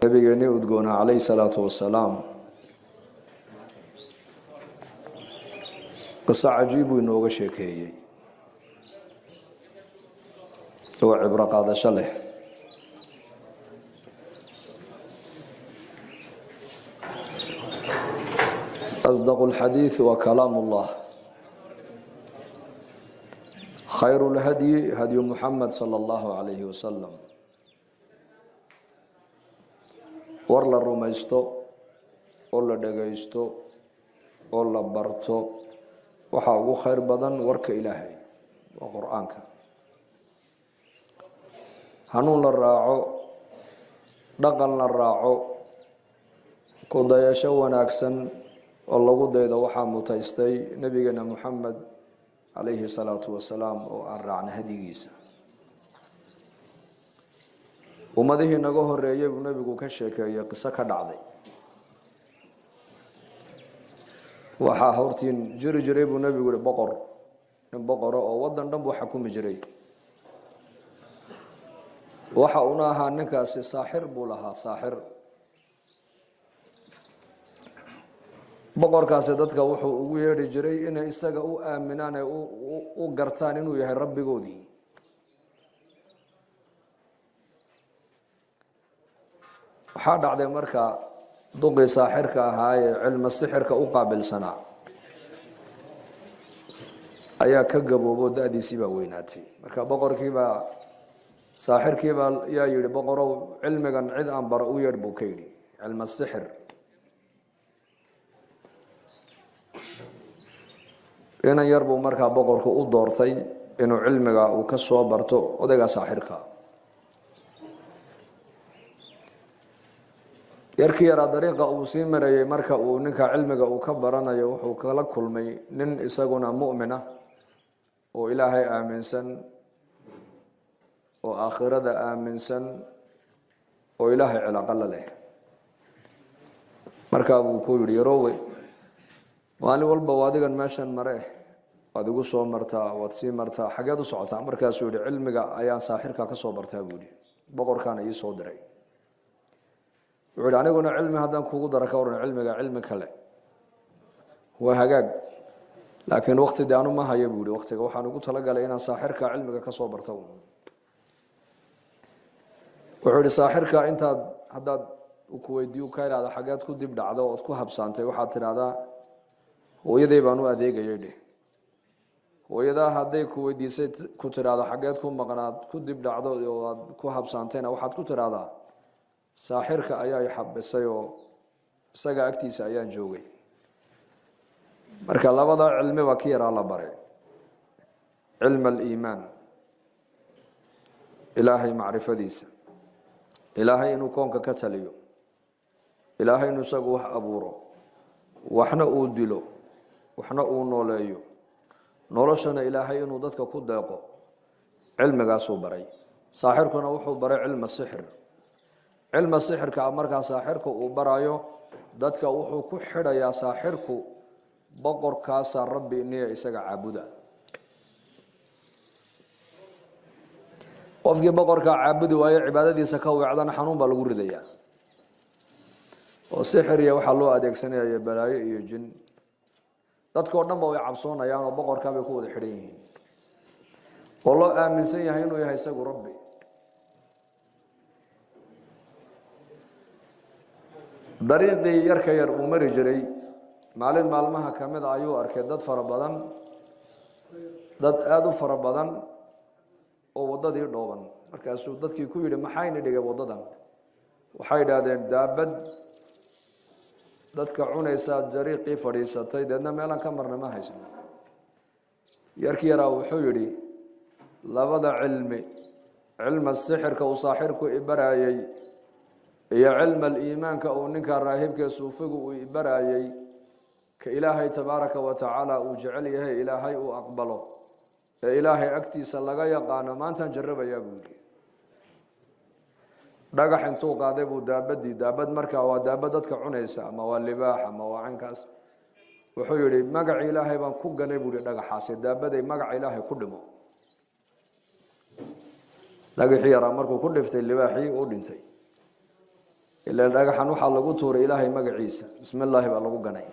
nabigeeni udgoona calayhi salaatu wasalaam qiso cajiib buu inooga sheekeeyey oo cibro qaadasho leh. أصدق الحديث وكلام الله خير الهدي هدي محمد صلى الله عليه وسلم war la rumaysto oo la dhagaysto oo la barto waxa ugu khayr badan warka Ilaahay oo Quraanka. hanuun la raaco, dhaqan la raaco, ku dayasho wanaagsan oo lagu daydo waxa mutaystay nabigeena Muhammad alayhi salatu wasalaam oo aan raacna hadigiisa. ummadihii naga horeeyay buu nabigu ka sheekeeyay qiso ka dhacday. waxa hortiin jiray buu nabigu boqor oo wadan dhan buu xukumi jiray. waxa uu ahaa ninkaasi saaxir buu lahaa, saaxir. boqorkaasi dadka wuxuu ugu yeedhi jiray inay isaga u aaminaan ee u gartaan inuu yahay rabbigoodii. waxaa dhacday marka duqii saaxirka ahaa ee cilmi sixirka u qaabilsanaa ayaa ka gaboobo da'diisii baa weynaatay. marka boqorkiibaa saaxirkiibaa yaa yidhi boqorow cilmigan cid aan baro u yeedh buu ka yidhi, cilmi sixir. inan yar buu markaa boqorku u doortay inuu cilmiga uu ka soo barto odayga saaxirka. yarkii yaraa dariiqa uu sii marayay marka uu ninka cilmiga uu ka baranayo wuxuu kala kulmay nin isaguna mu'min ah oo Ilaahay aaminsan oo aakhirada aaminsan oo Ilaahay cilaaqo la leh. marka uu ku yiri yaroowe maalin walba waadigan meeshan mare waad igu soo martaa, waad sii martaa, xageed u socotaa? markaasuu yidhi cilmiga ayaan saaxirka ka soo bartaa buu yidhi, boqorkaana ii soo diray. wuxuu yidhi aniguna cilmi haddaan kugu dara ka waran cilmiga cilmi kale waa hagaag, laakiin waqti de anu ma hayo buu yidhi, waqtiga waxaan ugu talagalay inaan saaxirka cilmiga ka soo barto. wuxuu yidhi saaxirka intaad haddaad ku weydiiyo ka idhaahdo xageed ku dib dhacdo ood ku habsaantay waxaad tidhaahdaa hooyaday baan u adeegayay dheh. hooyadaa hadday ku weydiisay ku tidhaahdo xageed ku maqnaad ku dib dhacdo oo aad ku habsaantayna waxaad ku tidhaahdaa saaxirka ayaa i xabisay oo isaga agtiisa ayaan joogay. marka labada cilmi baa ka yaraa la baray, cilm aliimaan, ilaahay macrifadiisa, ilaahay inuu koonka ka taliyo, ilaahay inuu isagu wax abuuro, waxna uu dilo, waxna uu nooleeyo, noloshana ilaahay inuu dadka ku deeqo. cilmigaasuu baray. saaxirkuna wuxuu baray cilmi sixir. cilmi sixirka markaa saaxirku uu barayo dadka wuxuu ku xidhayaa saaxirku boqorkaasa rabbi niya isaga caabuda. qofkii boqorka caabudi waayo cibaadadiisa ka weecdana xanuun baa lagu ridayaa. oo sixir iyo waxaa loo adeegsanaya balaayo iyo jin. dadkoo dhan ba way cabsoonayaan oo boqorkaa bay ku wada xidhan yihiin oo loo aaminsan yahay inuu yahay isagu rabbi. dariiqii yarka yar uu mari jiray maalin maalmaha ka mid ah ayuu arkay dad aada u fara badan oo waddadii dhooban. markaasuu dadkii ku yidhi maxayna dhigay waddadan? waxay idhaahdeen daabad dadka cunaysaa dariiqii fadhiisatay, deedna meelaan ka marna ma haysan. yarkii yaraa wuxuu yidhi labada cilmi sixirka uu saaxirku ibarayay iyo cilm aliimaanka uu ninka raahibka suufigu uu ibarayay ka ilaahay tabaaraka wa tacaala uu jecel yahay, ilaahay uu aqbalo ee ilaahay agtiisa laga yaqaano maantaan jarrabayaa buu yidhi. dhagax intuu qaaday buu daabad markaa waa daabad dadka cunaysa ama waa libaax ama waa cankaas. wuxuu yidhi magaca ilaahay baan ku ganay buu yidhi dhagaxaasi, daabaday magaca ilaahay ku dhimo. dhagaxii yaraa markuu ku dhiftay libaaxii uu dhintay. إلا dhagaxan waxa lagu tuuray ilaahay magaciisa bismillaah baa lagu ganay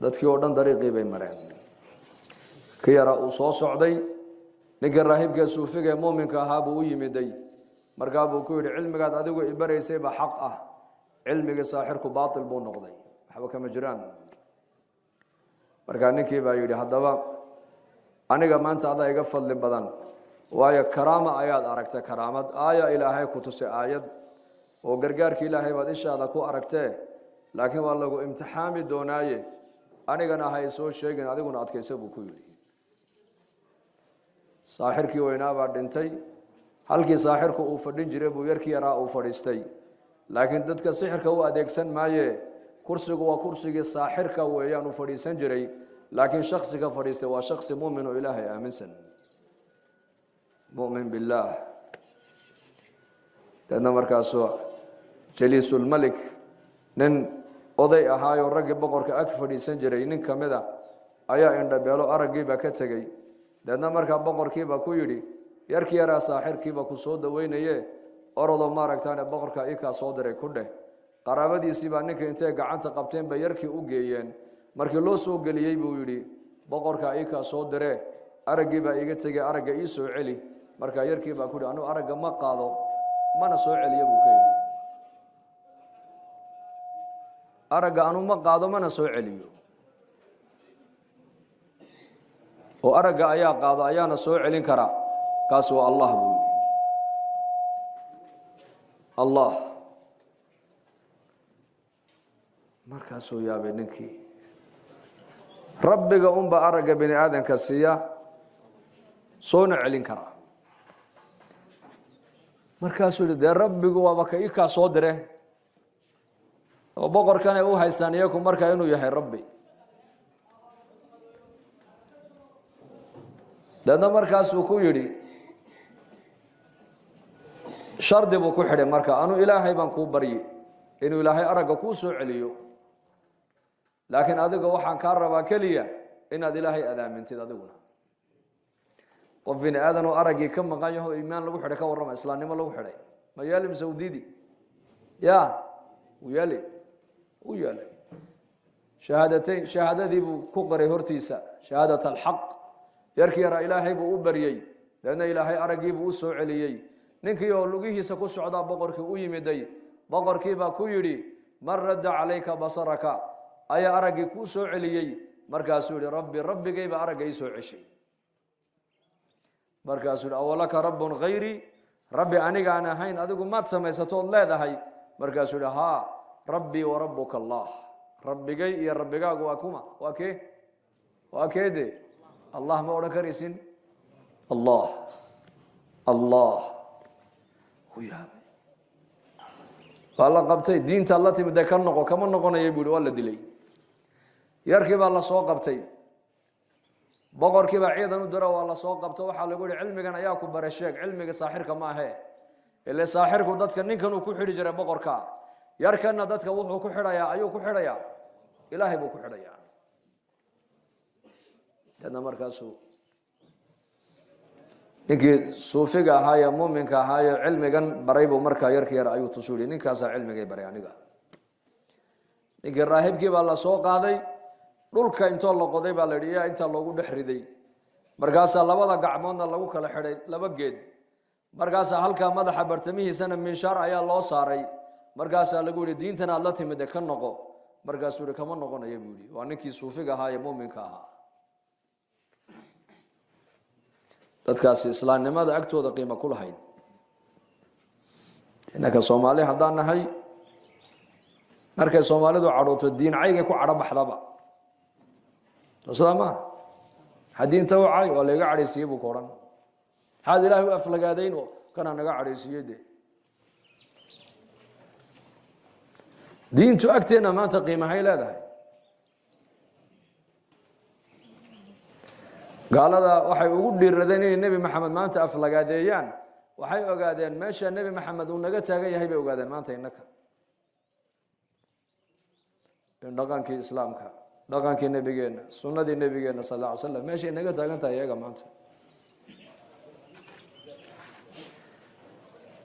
dadkii oo dhan dariiqii bay mareen ka yara uu soo socday ninka raahibka suufiga ee muuminka ahaa buu u yimiday markaa buu ku yidhi cilmigaad adigu i baraysay ba xaq ah cilmiga saaxirku baatil buu noqday waxba kama jiraan markaa ninkii baa yidhi haddaba aniga maanta adaa iga fadli badan waayo karaama ayaad aragtay karaamad aaya ilaahay ku tusay aayad oo gargaarka ilaahay baad ishaada ku aragtee laakiin waa lagu imtixaami doonaaye anigana ha isoo sheegin adiguna adkaysa buu ku yidhi saaxirkii weynaa baa dhintay halkii saaxirku uu fadhin jiray buu yarkii yaraa uu fadhiistay laakiin dadka sixirka u adeegsan maaye kursigu waa kursigii saaxirka weeyaan uu fadhiisan jiray laakiin shakhsiga fadhiistay waa shakhsi muumin oo ilaahay aaminsan mu'min billaah dadna markaasoo jaliisul malik nin oday ahaayoo raggii boqorka ag fadhiisan jiray nin ka mid a ayaa indhabeelo araggiiba ka tegey dadna markaa boqorkiiba ku yidhi yarkii yaraa saaxirkiiba ku soo daweynaye orodoo maaragtaane boqorka ikaa soo diray ku dheh qaraabadiisii baa ninka intay gacanta qabteen bay yarkii u geeyeen markii loo soo geliyey buu yidhi boqorka ikaa soo diree araggii baa iga tegey aragga ii soo celi markaa yarkii baa ku yidhi anuu aragga ma qaado mana soo celiyo buu ka yidhi aragga anuu ma qaado mana soo celiyo oo aragga ayaa qaado ayaana soo celin karaa kaasi waa allah buu yidhi allah markaasuu yaabay ninkii rabbiga unba aragga bini aadanka siiya soona celin karaa markaasuu yidhi dee rabbigu waaba ka ii kaa soo dire oo boqorkane u haystaan iyaku markaa inuu yahay rabbi dadna markaasuu ku yidhi shardi buu ku xidhay marka anuu ilaahay baan kuu baryi inuu ilaahay aragga kuu soo celiyo laakiin adiga waxaan kaa rabaa keliya inaad ilaahay adaamintid adiguna qof bini aadan oo araggii ka maqan yaho iimaan lagu xidhay ka warrama islaamnimo lagu xidhay ma yeeli mise udiidi ya wuu yeeli u yeelay shahaadateyn shahaadadii buu ku qoray hortiisa shahaadat alxaq yarkii yaraa ilaahay buu u baryey deedna ilaahay araggii buu u soo celiyey ninkii oo lugihiisa ku socdaa boqorkii u yimiday boqorkii baa ku yidhi man radda calayka basaraka ayaa araggii kuu soo celiyey markaasuu yidhi rabbi rabbigayba aragga ii soo ceshay markaasuu yidhi awalaka rabbun hayrii rabbi anigaan ahayn adigu maad samaysatood leedahay markaasuu yidhi haa rabbii wa rabbuka allah rabbigay iyo rabbigaagu waa kuma waa kee waa keede allah ma odhan karaysin allah allah u yaabay waa la qabtay diintaad la timid dee ka noqo kama noqonaya buu yihi waa la dilay yarkii baa la soo qabtay boqorkii baa ciidan u diro waa la soo qabto waxaa lagu yihi cilmigan ayaa ku bare sheeg cilmiga saaxirka ma ahe ile saaxirku dadka ninkan uu ku xidhi jiray boqorka yarkanna dadka wuxuu ku xidhayaa ayuu ku xidhayaa ilaahay buu ku xidhayaa dadna markaasuu ninkii suufiga ahaayee muuminka ahaayee cilmigan baray buu markaa yarkii yar ayuu tusu yihi ninkaasaa cilmigay baray aniga ninkii raahibkii baa la soo qaaday dhulka intoo la qoday baa la yidhi yaa intaa loogu dhex riday markaasaa labada gacmoodna lagu kala xidhay laba geed markaasaa halkaa madaxa bartamihiisana minshaar ayaa loo saaray markaasaa lagu yihi diintan aad la timid ka noqo markaasuu yihi kama noqonaya buu yihi waa ninkii suufiga ahaa ee muuminka ahaa dadkaasi islaamnimada agtooda qiimo ku lahayd innaka soomaali haddaan nahay markay soomaalidu cadhooto diin caygay ku cadho baxdaba sida ma xadiinta u cay waa layga cadhaysiiyey buu ka odhan maxaad ilaahay u aflagaadayn oo kana naga cadhaysiiyey dee diintu agteenna maanta qiimahay leedahay gaalada waxay ugu dhiiradeen inay nebi maxamed maanta aflagaadeeyaan waxay ogaadeen meesha nebi maxamed uu naga taagan yahay bay ogaadeen maanta innaka in dhaqankii islaamka dhaqankii nebigeenna sunnadii nebigeenna sal alla alay slam meeshay naga taagan tahay iyaga maanta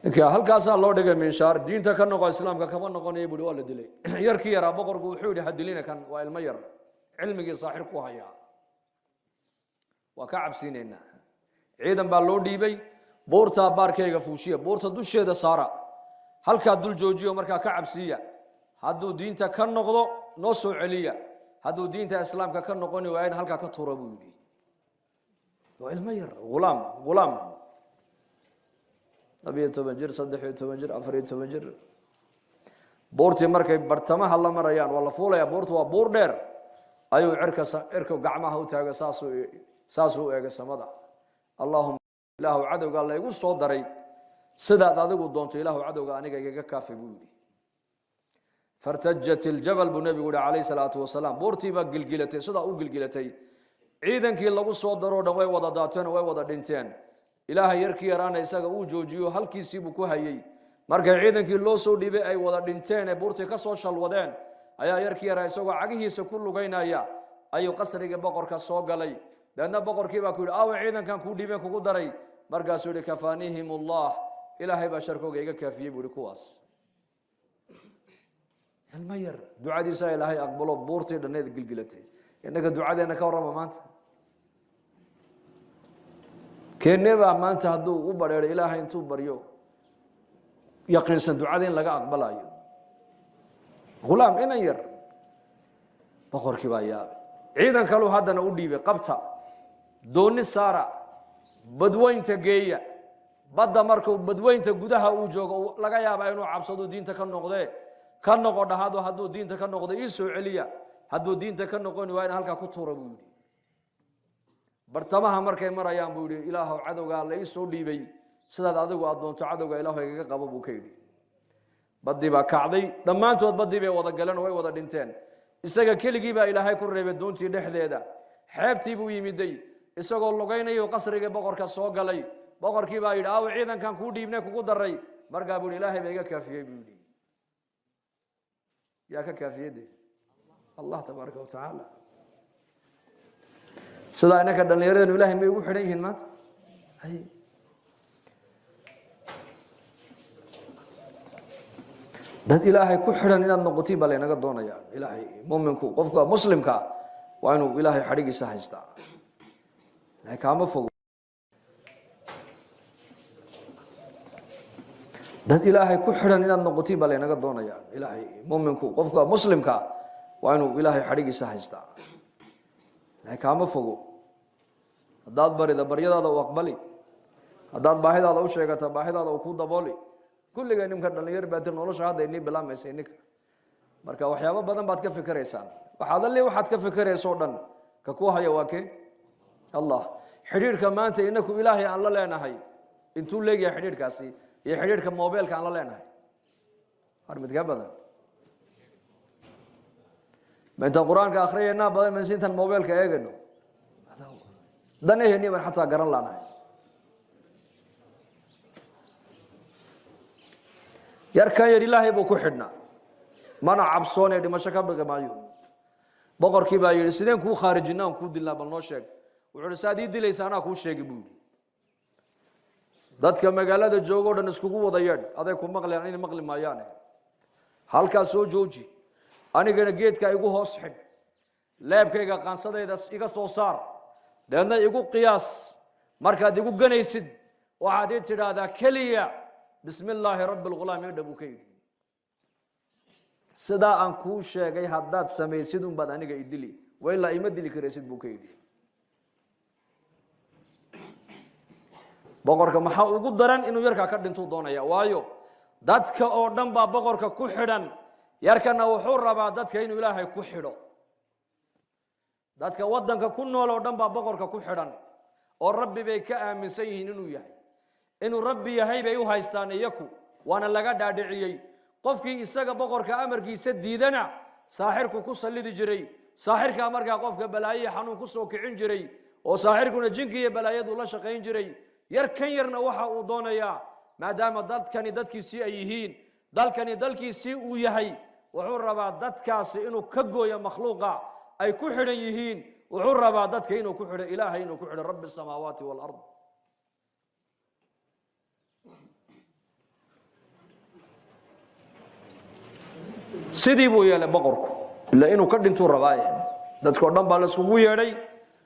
ninka halkaasaa loo dhigay minshaar diinta ka noqo islaamka kama noqonayo buuhi waa la dilay yarkii yaraa boqorku wuxuu yidhi ha dilina kan waa ilmo yar cilmigii saaxir ku hayaa waa ka cabsiinaynaa ciidan baa loo dhiibay buurtaa baarkayga fuushiya buurta dusheeda saara halkaa dul joojiyo markaa ka cabsiiya hadduu diinta ka noqdo noo soo celiya hadduu diinta islaamka ka noqoni waayana halkaa ka tuura buu yidhi waa ilmo yar gulaam 12 jir 13 jir 14 jir buurtii markay bartamaha la marayaan waa la fuulayaa buurtu waa buur dheer ayuu cirka gacmaha u taaga saasuu eega samada allahumma ilaahu cadowga la igu soo daray sidaad adigu doonto ilaahu cadowga aniga igaga kaafi buu yidhi fartajat aljabal buu nabigu yidhi calayhi salaatu wasalaam buurtii baa gilgilatay sidaa u gilgilatay ciidankii lagu soo daroo dhan way wada daateen way wada dhinteen ilaahay yarkii yaraana isaga uu joojiyo halkiisii buu ku hayay markay ciidankii loo soo dhiibay ay wada dhinteen ee buurtii ka soo shalwadeen ayaa yarkii yaraa isagoo cagihiisa ku lugaynaya ayuu qasriga boqorka soo galay dadna boqorkii baa ku yidhi aawe ciidankan kuu dhiibeen kugu daray markaasuu yidhi kafaanihim allah ilaahay baa sharkooga iga kaafiyey buu yidhi kuwaas ilmo yar ducadiisa ilaahay aqbalo buurtii dhanneed gilgilatay innaka ducadeena ka warrama maanta keenebaa maanta hadduu u badheero ilaahay intuu baryo yaqiinsan ducada in laga aqbalayo gulaam inan yar boqorkii baa yaabay ciidan kaluu haddana u dhiibay qabta dooni saara badweynta geeya badda markuu badweynta gudaha uu joogo laga yaabaa inuu cabsado diinta ka noqdee ka noqo dhahado hadduu diinta ka noqdo ii soo celiya hadduu diinta ka noqoni waa in halkaa ku tuura buu yidhi bartamaha markay marayaan buu yidhi ilaahow cadowgaa la ii soo dhiibay sidaad adigu aad doonto cadowga ilaahu igaga qabo buu ka yidhi baddii baa kacday dhammaantood baddii bay wada galeen oo way wada dhinteen isaga keligii baa ilaahay ku reebay doontii dhexdeeda xeebtii buu yimiday isagoo lugaynayo qasriga boqorka soo galay boqorkii baa yidhi aawe ciidankan kuu dhiibnay kugu daray markaa buu yidhi ilaahay baa iga kaafiyey buu yidhi yaa ka kaafiyey allah tabaaraka wa tacaala sidaa inaka dhallinyaradenu ilaahay may ugu xidhan yihiin maanta dad ilaahay ku xidhan inaad noqotiin baa laynaga doonayaa ilaahay muuminku qofka muslimka waa inuu ilaahay xadhigiisa haystaa laakiin kaama fogo dad ilaahay ku xidhan inaad noqotiin baa laynaga doonayaa ilaahay muuminku qofka muslimka waa inuu ilaahay xadhigiisa haystaa laakiin kaama fogo haddaad barida baryadaada u aqbali haddaad baahidaada u sheegata baahidaada uu ku dabooli kulliga nimka dhalinyar baa tir nolosha hadda inii bilaamaysa ininka marka waxyaabo badan baad ka fikiraysaan waxaad ka fikirayso dhan ka ku haya waa kee allah xidhiidhka maanta inaku ilaahay aan la leenahay intuu leeyahay xidhiidhkaasi iyo xidhiidhka mobilka aan la leenahay har mid ka badan maanta quraanka akhriyayna badan mansintan mobilka eegano danaheenii baan xataa garan laanahay yarkan yar ilaahay buu ku xidhnaa mana cabsoonay dhimasho ka baqi maayo boqorkii baa yidhi sideen kuu khaarijinaa aan kuu dilnaa bal noo sheeg wuxuu yidhi saad ii dilaysa anaa kuu sheegi buu yidhi dadka magaalada jooga oo dhan iskugu wada yeedh aday ku maqlayaan inay maqli maayaane halkaas soo jooji anigana geedka igu hoos xidh leebkayga qaansadayda iga soo saar deedna igu qiyaas markaad igu ganaysid waxaad ii tidhaahdaa keliya bismi illaahi rabbi lghulaam ii dha buu ka yidhi sidaa aan kuu sheegay haddaad samaysid unbaad aniga i dili wailaa ima dili karaysid buu ka yidhi boqorka maxaa ugu daran inuu yarkaa ka dhintuu doonaya waayo dadka oo dhan baa boqorka ku xidhan yarkana wuxuu rabaa dadka inuu ilaahay ku xidho dadka waddanka ku nool oo dhan baa boqorka ku xidhan oo rabbi bay ka aaminsan yihiin inuu rabbi yahay bay u haystaan iyaku waana laga dhaadhiciyey qofkii isaga boqorka amarkiisa diidana saaxirku ku sallidi jiray saaxirkaa markaa qofka balaayo xanuun ku soo kicin jiray oo saaxirkuna jinki iyo balaayadu la shaqayn jiray yarkan yarna waxa uu doonayaa maadaama dadkani dadkiisii ay yihiin dalkani dalkiisii uu yahay wuxuu rabaa dadkaasi inuu ka gooyo makhluuqa ay ku xidhan yihiin wuxuu rabaa dadka inuu ku xidho ilaahay inuu ku xidho rabbi samaawaati waalard sidii buu yeelay boqorku ila inuu ka dhintuu rabaayeen dadkoo dhan baa la iskugu yeedhay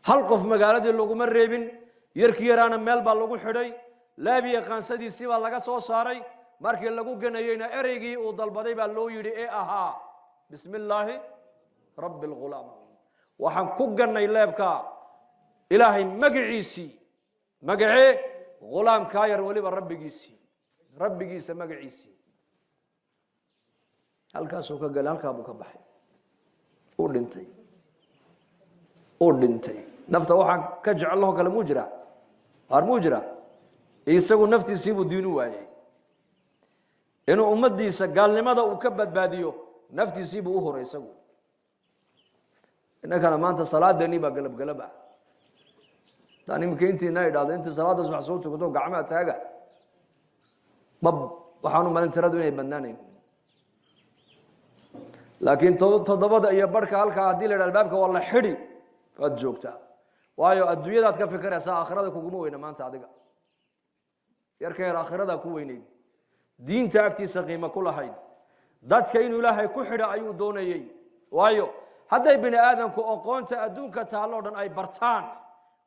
hal qof magaaladii laguma reebin yarkii yaraana meel baa lagu xidhay laabiya qaansadiisii baa laga soo saaray markii lagu ganayeyna ereygii uu dalbaday baa loo yidhi ee ahaa bismi illaahi rabbi alghulaam waxaan ku gannay leebka ilaahay magaciisii magacee ghulaamkaa yar weliba rabbigiisa magaciisii halkaasuu ka galay halkaa buu ka baxay uu dhintay nafta waxaan ka jecelnahoo kale muu jira isagu naftiisiibuu diinu waayey inuu ummaddiisa gaalnimada uu ka badbaadiyo naftiisiibuu u huray isagu innakana maanta salaadeenii baa galabgalab ah taan imika intiina idhaahdo intii salaadda subax soo tukato gacmaha taaga ma waxaanu malin tiradu inay badnaanayn laakiin toddobada iyo barhka halkaa haddii la yidhah albaabka waa la xidhi waad joogtaa waayo adduunyadaad ka fikiraysaa aakhirada kuguma weyna maanta adiga yarka yar aakhiradaa ku weynayd diinta agtiisa qiimo ku lahayd dadka inuu ilaahay ku xidha ayuu doonayey waayo hadday bini aadamku aqoonta adduunka taalloo dhan ay bartaan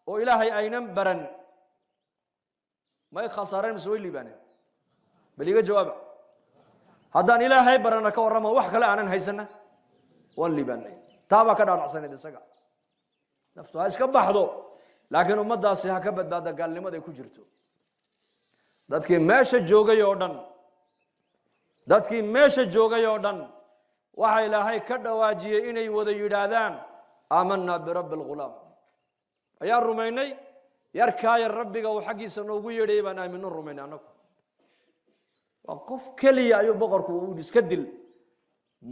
oo ilaahay aynan baran may khasaareen mise way liibaaneen bal iga jawaaba haddaan ilaahay barana ka warrama wax kale aanan haysana waan liibaanay taabaa ka dhaadhacsanayd isaga naftu ha iska baxdo laakiin ummaddaasi ha ka badbaada gaalnimaday ku jirto dadkii meesha joogay oo dhan waxa ilaahay ka dhawaajiyey inay wada yidhaahdaan aamanaa birabbi alghulaam ayaan rumaynay yarkaa yar rabbiga uu xaggiisa noogu yeedhayay baan aamino rumaynay annagu waa qof keliya ayuu boqorku uu iska dil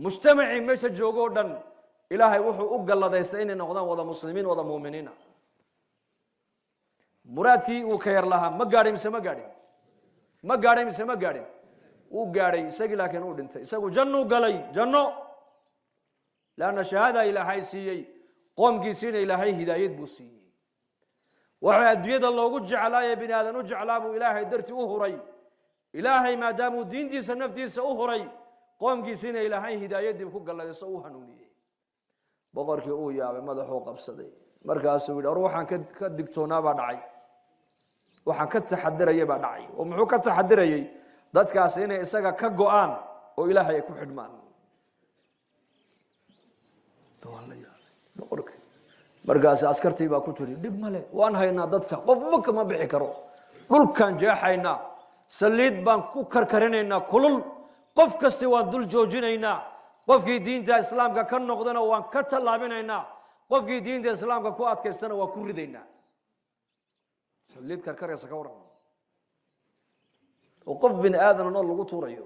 mujtamacii meesha joogo oo dhan ilaahay wuxuu u galladaystay inay noqdaan wada muslimiin wada muuminiina muraadkii uu ka yar lahaa ma gaadhay mise ma gaadhin wuu gaadhay isagii laakiin uu dhintay isagu jannuu galay janno laanna shahaada ilaahay siiyey qoomkiisiina ilaahay hidaayad buu siiyey waxa adduunyada loogu jeclaaye bini aadan u jeclaa buu ilaahay dartii u huray ilaahay maadaamuu diintiisa naftiisa u huray qoomkiisiina ilaahay hidaayadii ku galladayso u hanuuniyey boqorkii uu yaabay madaxuu qabsaday markaasuu yidhi or waxaan ka digtoonaa baa dhacay waxaan ka taxadirayay baa dhacay oo muxuu ka taxadirayay dadkaasi inay isaga ka go'aan oo ilaahay ay ku xidhmaan markaasi askartii baa ku tiri dhib male waan haynaa dadka qofba kama bixi karo dhulkaan jeexaynaa saliid baan ku karkarinaynaa kulul qof kasta waan dul joojinaynaa qofkii diinta islaamka ka noqdana waan ka tallaabinaynaa qofkii diinta islaamka ku adkaystana waan ku ridaynaa saliid karkaraysa ka waran oo qof bini aadan oo lagu tuurayo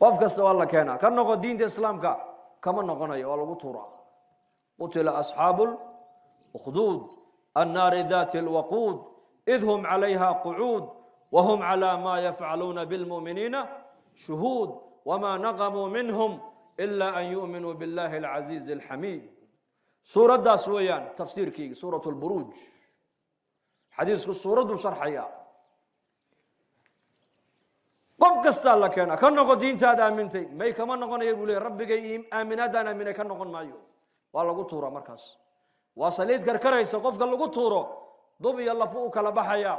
qof kasta waa la keenaa ka noqo diinta islaamka kama noqonayo waa lagu tuuraa qutila asxaabu lukduud annaari daati lwaquud id hum calayha qucuud wahum calaa maa yafcaluuna bilmu'miniina shuhuud wamaa naqamuu minhum ila an yu'minuu billahi alcaziizi alxamiid suuraddaas weeyaan tafsiirkeyga suurat lburuuj xadiisku suuradduu sharxaya qof kastaa la keena ka noqo diintaad aamintay may kama noqonaya buu leey rabbigay aaminaadaan aaminay ka noqon maayo waa lagu tuuraa markaas waa saliid karkaraysa qofka lagu tuuro dub iyo lafu u kala baxaya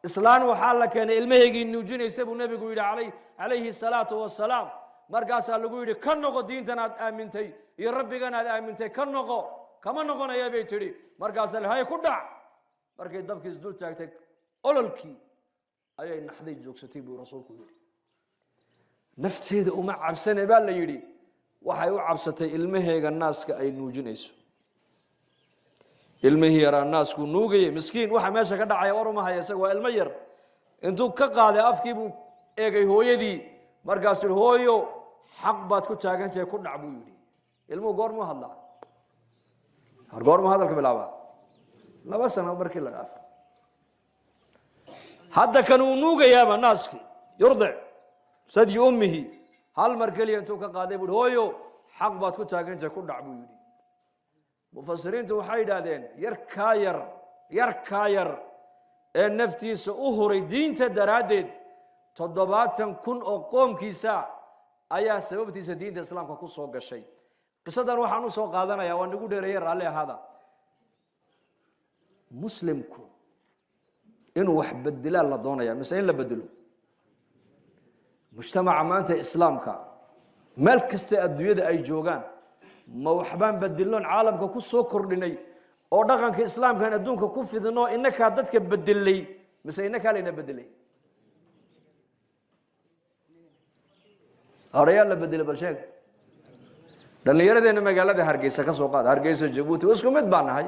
islaan waxaa la keenay ilmaheygii nuujinaysa buu nebigu yidhi calayhi salaatu wasalaam markaasaa lagu yidhi ka noqo diintan aad aamintay iyo rabbigan aad aamintay ka noqo kama noqonaya bay tidhi markaasaa hay ku dhac markay dabkiis dul taagtay ololkii ayay naxday joogsatay buu rasuulku yidhi nafteeda uma cabsane baa la yidhi waxay u cabsatay ilmaheega naaska ay nuujinayso ilmihii yaraa naasku nuugayay miskiin waxa meesha ka dhacaya war uma haya isaga waa ilmo yar intuu ka qaaday afkii buu eegay hooyadii markaasuu yidhi hooyo xaq baad ku taagantahay ku dhac buu yidhi ilmuhu goormuu hadlaa goormuu hadalka bilaabaa 2 sano markii la dhaafo hadda kan uu nuugayaaba naaskii yurdic sadyi ummihi hal mar keliya intuu ka qaaday buu hooyo xaq baad ku taagantahay ku dhac buu yidhi mufasiriintu waxay yidhaahdeen yarkaa yar ee naftiisa u huray diinta daraaddeed 70,000 oo qoomkiisa ayaa sababtiisa diinta islaamka ku soo gashay qisadan waxaan u soo qaadanayaa waan ugu dheereeyay raalli ahaada muslimku inuu wax bedelaan la doonaya mise in la bedelo mujtamaca maanta islaamka meel kasta adduunyada ay joogaan ma waxbaan bedelnoon caalamka ku soo kordhinay oo dhaqanka islaamkan adduunka ku fidno innaka dadka bedelay mise innaka leena bedelay horeeyaan la bedelay bal sheeg dhallinyaradeena magaalada hargeysa ka soo qaad hargeysa jabuuti isku mid baan nahay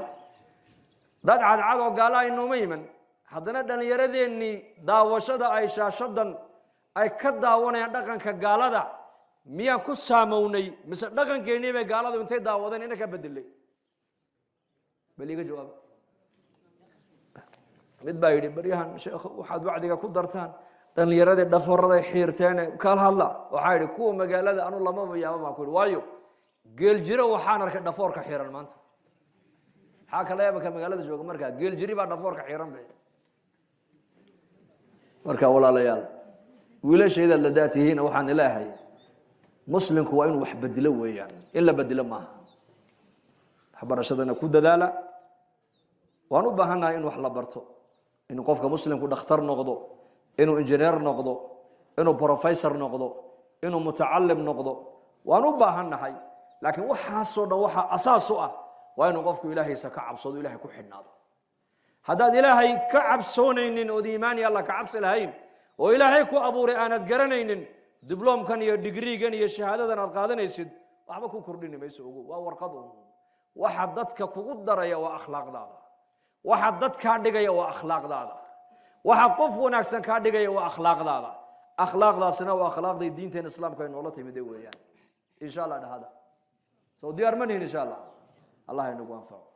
dad cadcad oo gaala ay nooma yiman haddana dhallinyaradeennii daawashada ay shaashadan ay ka daawanayaan dhaqanka gaalada miyaan ku saamownay mise dhaqankeennii bay gaaladu intay daawadeen innaka bedelay bal iga jawaaba mid baa yidhi baryahan sheekh waxaad wacdiga ku dartaan dhallinyaradii dhaforaday xiirteen kala hadla waxaa yidhi kuwa magaalada anu lamaba yaaba baan ku yidhi waayo geel jiro waxaan arkay dhafoorka xiiran maanta maxaa kala yaaba ka magaalada jooga markaa geel jiri baa dhafoorka xiiran be marka walaalayaal wiilashayda la daatihiina waxaan ilaahay muslimku waa inuu wax bedelo weeyaan in la bedelo maaha waxbarashadana ku dadaala waan u baahannahay in wax la barto in qofka muslimku dhakhtar noqdo inuu injineer noqdo inuu professor noqdo inuu mutacallim noqdo waan u baahannahay laakiin waxaasoo dhan waxaa asaas u ah waa inuu qofku ilaahaysa ka cabsado ilaahay ku xidhnaado haddaad ilaahay ka cabsoonaynin ood iimaan iyo alla ka cabsi lahayn oo ilaahay ku abuuray aanad garanaynin dibloomkan iyo digriigan iyo shahaadadan aad qaadanaysid waxba ku kordhini mayso ogow waa warqad un waxa dadka kugu daraya waa akhlaaqdaada waxa dad kaa dhigaya waa akhlaaqdaada waxa qof wanaagsan kaa dhigaya waa akhlaaqdaada akhlaaqdaasina waa akhlaaqday diinteen islaamka ay noola timid weeyaan insha allah dhahada soo diyaar ma nihin insha allah allah inagu anfaco